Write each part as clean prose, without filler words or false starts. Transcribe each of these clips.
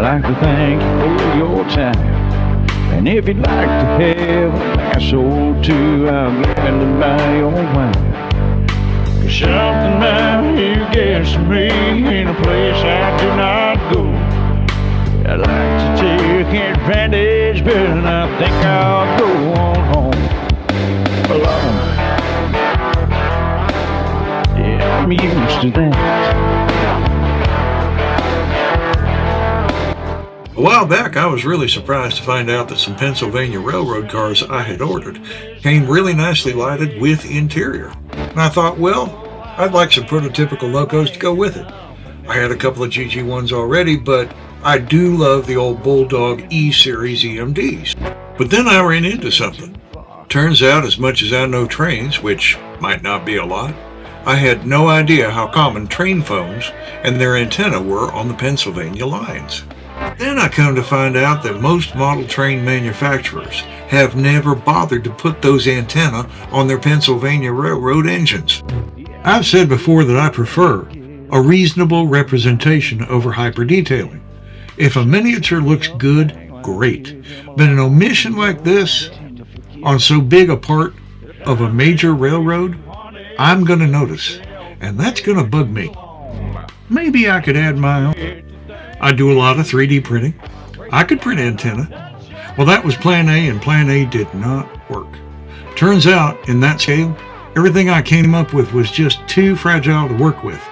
like to thank you for your time. And if you'd like to have a glass or two, I'm glad to buy your wine. 'Cause something about you gets me in a place I do not go. I'd like to take advantage, but I think I'll go on home alone. Yeah, I'm used to that. A while back, I was really surprised to find out that some Pennsylvania Railroad cars I had ordered came really nicely lighted with interior. And I thought, well, I'd like some prototypical locos to go with it. I had a couple of GG1s already, but I do love the old Bulldog E-Series EMDs. But then I ran into something. Turns out, as much as I know trains, which might not be a lot, I had no idea how common train phones and their antenna were on the Pennsylvania lines. Then I come to find out that most model train manufacturers have never bothered to put those antennae on their Pennsylvania Railroad engines. I've said before that I prefer a reasonable representation over hyper-detailing. If a miniature looks good, great. But an omission like this, on so big a part of a major railroad, I'm going to notice, and that's going to bug me. Maybe I could add my own. I do a lot of 3D printing. I could print antenna. Well, that was plan A, and plan A did not work. Turns out, in that scale, everything I came up with was just too fragile to work with.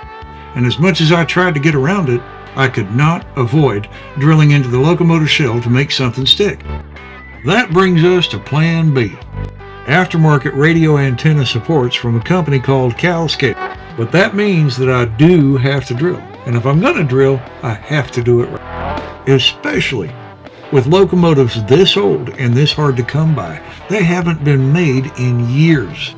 And as much as I tried to get around it, I could not avoid drilling into the locomotive shell to make something stick. That brings us to plan B. Aftermarket radio antenna supports from a company called CalScale. But that means that I do have to drill. And if I'm going to drill, I have to do it right. Especially with locomotives this old and this hard to come by. They haven't been made in years.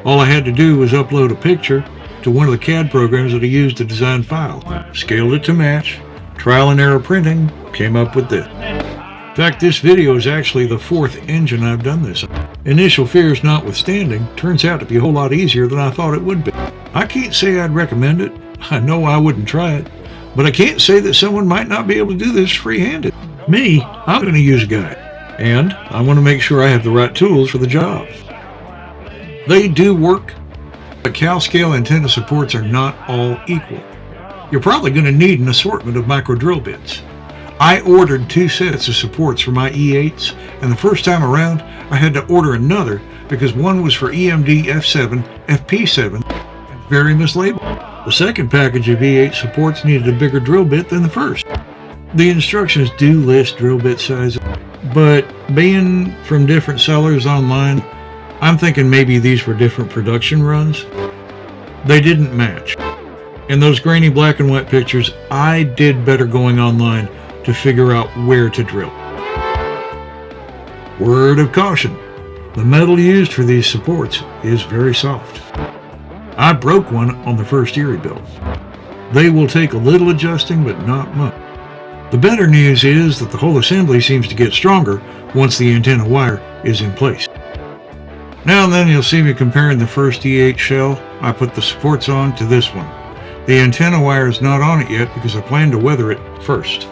All I had to do was upload a picture to one of the CAD programs that I used to design files. Scaled it to match, trial and error printing, came up with this. In fact, this video is actually the 4th engine I've done this on. Initial fears notwithstanding, turns out to be a whole lot easier than I thought it would be. I can't say I'd recommend it. I know I wouldn't try it. But I can't say that someone might not be able to do this free-handed. Me, I'm going to use a guide. And I want to make sure I have the right tools for the job. They do work, but CalScale antenna supports are not all equal. You're probably going to need an assortment of micro drill bits. I ordered 2 sets of supports for my E8s, and the first time around, I had to order another because one was for EMD F7, FP7, and very mislabeled. The second package of E8 supports needed a bigger drill bit than the first. The instructions do list drill bit sizes, but being from different sellers online, I'm thinking maybe these were different production runs. They didn't match. In those grainy black and white pictures, I did better going online to figure out where to drill. Word of caution, the metal used for these supports is very soft. I broke one on the first Erie build. They will take a little adjusting, but not much. The better news is that the whole assembly seems to get stronger once the antenna wire is in place. Now and then you'll see me comparing the first E8 shell I put the supports on to this one. The antenna wire is not on it yet because I plan to weather it first.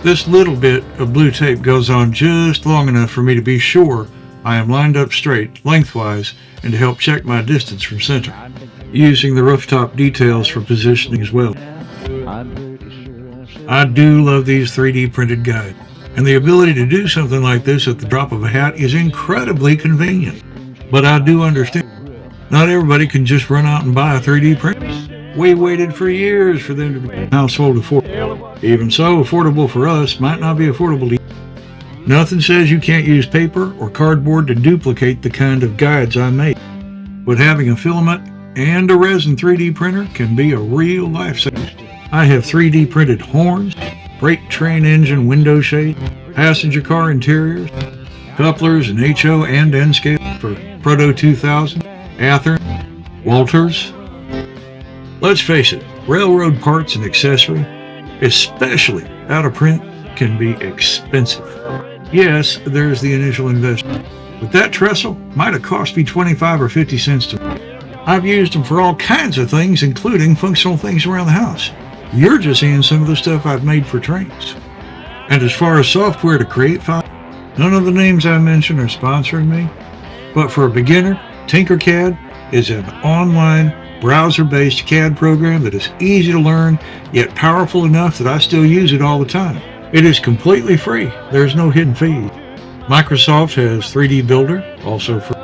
This little bit of blue tape goes on just long enough for me to be sure I am lined up straight, lengthwise, and to help check my distance from center, using the rooftop details for positioning as well. I do love these 3D printed guides, and the ability to do something like this at the drop of a hat is incredibly convenient. But I do understand, not everybody can just run out and buy a 3D printer. We waited for years for them to be household affordable. Even so, affordable for us might not be affordable to you. Nothing says you can't use paper or cardboard to duplicate the kind of guides I make. But having a filament and a resin 3D printer can be a real lifesaver. I have 3D printed horns, freight train engine window shade, passenger car interiors, couplers and HO and N scale for Proto 2000, Athearn, Walters. Let's face it, railroad parts and accessory, especially out of print, can be expensive. Yes, there's the initial investment, but that trestle might have cost me 25 or 50 cents to make. I've used them for all kinds of things, including functional things around the house. You're just seeing some of the stuff I've made for trains. And as far as software to create files, none of the names I mentioned are sponsoring me. But for a beginner, Tinkercad is an online, browser-based CAD program that is easy to learn, yet powerful enough that I still use it all the time. It is completely free. There's no hidden fees. Microsoft has 3D Builder, also free.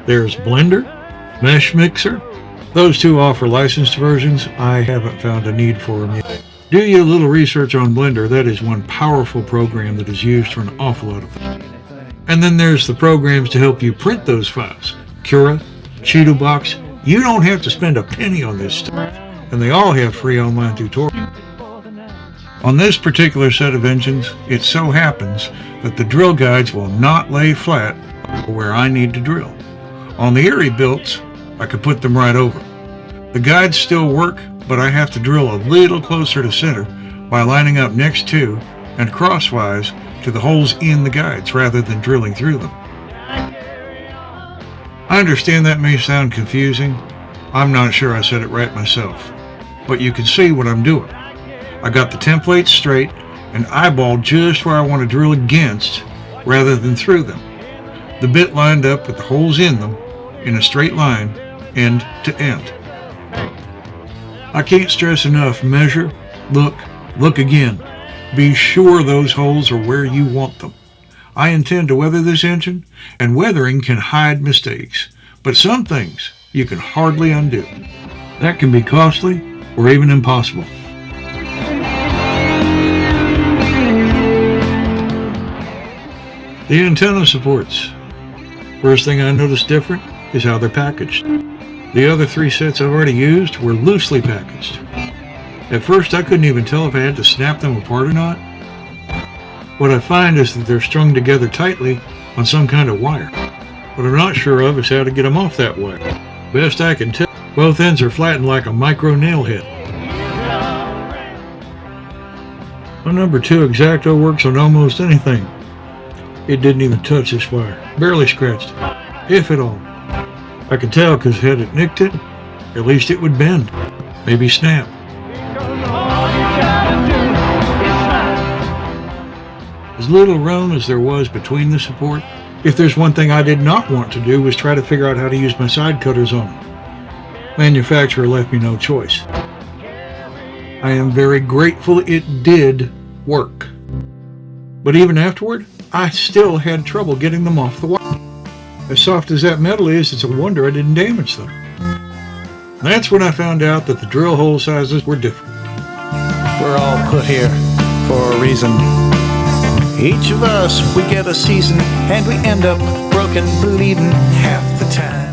There's Blender, Mesh Mixer. Those two offer licensed versions. I haven't found a need for them yet. Do you a little research on Blender. That is one powerful program that is used for an awful lot of things. And then there's the programs to help you print those files. Cura, Cheeto Box. You don't have to spend a penny on this stuff. And they all have free online tutorials. On this particular set of engines, it so happens that the drill guides will not lay flat where I need to drill. On the Erie builds, I could put them right over. The guides still work, but I have to drill a little closer to center by lining up next to and crosswise to the holes in the guides rather than drilling through them. I understand that may sound confusing. I'm not sure I said it right myself, but you can see what I'm doing. I got the templates straight and eyeballed just where I want to drill against rather than through them. The bit lined up with the holes in them in a straight line, end to end. I can't stress enough, measure, look again. Be sure those holes are where you want them. I intend to weather this engine, and weathering can hide mistakes, but some things you can hardly undo. That can be costly or even impossible. The antenna supports. First thing I noticed different is how they're packaged. The other 3 sets I've already used were loosely packaged. At first I couldn't even tell if I had to snap them apart or not. What I find is that they're strung together tightly on some kind of wire. What I'm not sure of is how to get them off that wire. Best I can tell, both ends are flattened like a micro nail head. My number 2 X-Acto works on almost anything. It didn't even touch this wire, barely scratched it, if at all. I could tell because had it nicked it, at least it would bend, maybe snap. As little room as there was between the support, if there's one thing I did not want to do was try to figure out how to use my side cutters on them. Manufacturer left me no choice. I am very grateful it did work. But even afterward, I still had trouble getting them off the wire. As soft as that metal is, it's a wonder I didn't damage them. That's when I found out that the drill hole sizes were different. We're all put here for a reason. Each of us, we get a season, and we end up broken, bleeding half the time.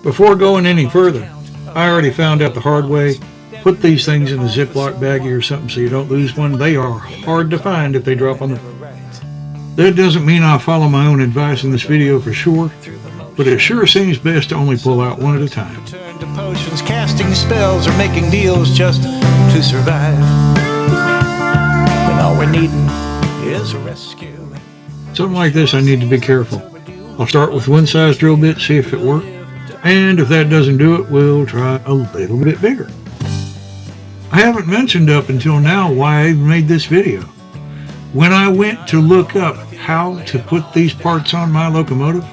Before going any further, I already found out the hard way. Put these things in a Ziploc baggie or something so you don't lose one. They are hard to find if they drop on the... That doesn't mean I'll follow my own advice in this video for sure, but it sure seems best to only pull out one at a time. Turn to potions, casting spells, or making deals just to survive. When all we're needing is a rescue. Something like this I need to be careful. I'll start with one size drill bit, see if it works, and if that doesn't do it, we'll try a little bit bigger. I haven't mentioned up until now why I even made this video. When I went to look up how to put these parts on my locomotive,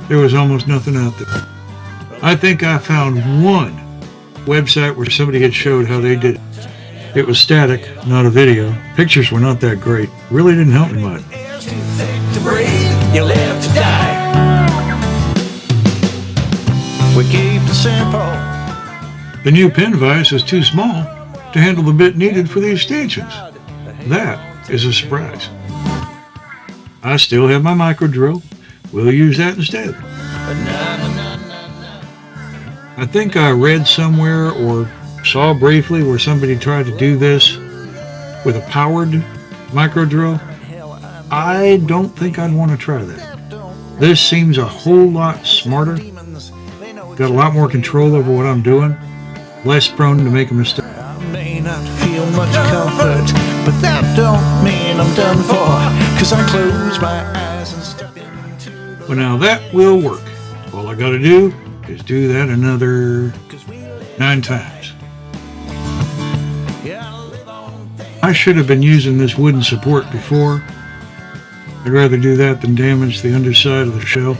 there was almost nothing out there. I think I found one website where somebody had showed how they did it. It was static, not a video. Pictures were not that great. Really didn't help me much. You live to die. We keep it simple. The new pin vise is too small to handle the bit needed for the extensions. That is a surprise. I still have my micro drill. We'll use that instead. I think I read somewhere or saw briefly where somebody tried to do this with a powered micro drill. I don't think I'd want to try that. This seems a whole lot smarter. Got a lot more control over what I'm doing. Less prone to make a mistake. I may not feel much comfort, but that don't mean I'm done for, 'cause I close my eyes and step into the... Well, now that will work. All I gotta do is do that another 9 times. I should have been using this wooden support before. I'd rather do that than damage the underside of the shell.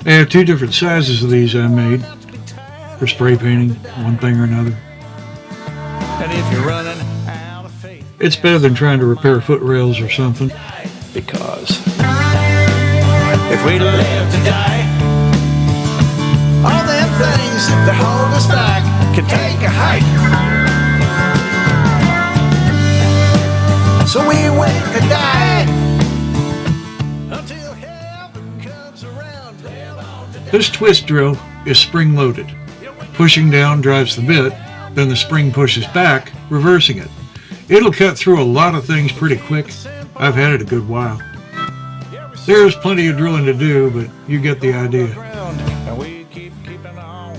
I have 2 different sizes of these I made for spray painting, one thing or another. And if you're running out of faith, It's better than trying to repair foot rails or something. because if we live to die, all them things that hold us back can take a hike. So we wait to die until heaven comes around. This twist drill is spring loaded. Pushing down drives the bit, then the spring pushes back, reversing it. It'll cut through a lot of things pretty quick. I've had it a good while. There's plenty of drilling to do, but you get the idea. And we keep keeping on.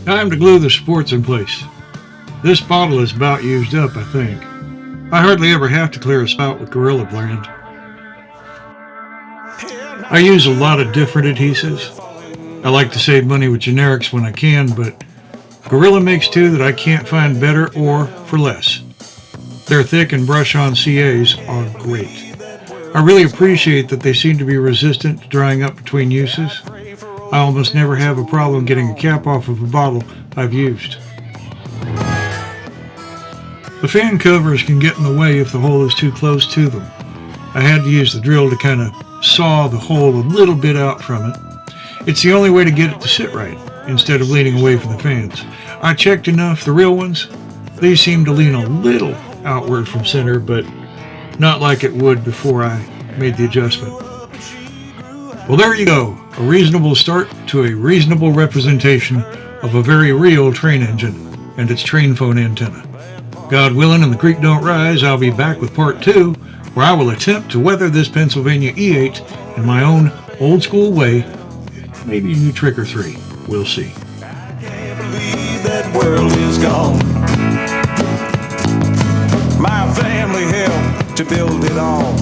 Time to glue the supports in place. This bottle is about used up, I think. I hardly ever have to clear a spout with Gorilla Brand. I use a lot of different adhesives. I like to save money with generics when I can, but Gorilla makes 2 that I can't find better or for less. Their thick and brush-on CAs are great. I really appreciate that they seem to be resistant to drying up between uses. I almost never have a problem getting a cap off of a bottle I've used. The fan covers can get in the way if the hole is too close to them. I had to use the drill to kind of saw the hole a little bit out from it. It's the only way to get it to sit right, instead of leaning away from the fans. I checked enough, the real ones, they seem to lean a little outward from center, but not like it would before I made the adjustment. Well, there you go, a reasonable start to a reasonable representation of a very real train engine and its Trainphone antenna. God willing and the creek don't rise, I'll be back with part 2, where I will attempt to weather this Pennsylvania E8 in my own old school way. Maybe a new trick or 3. We'll see. Can't believe that world is gone. My family helped to build it all.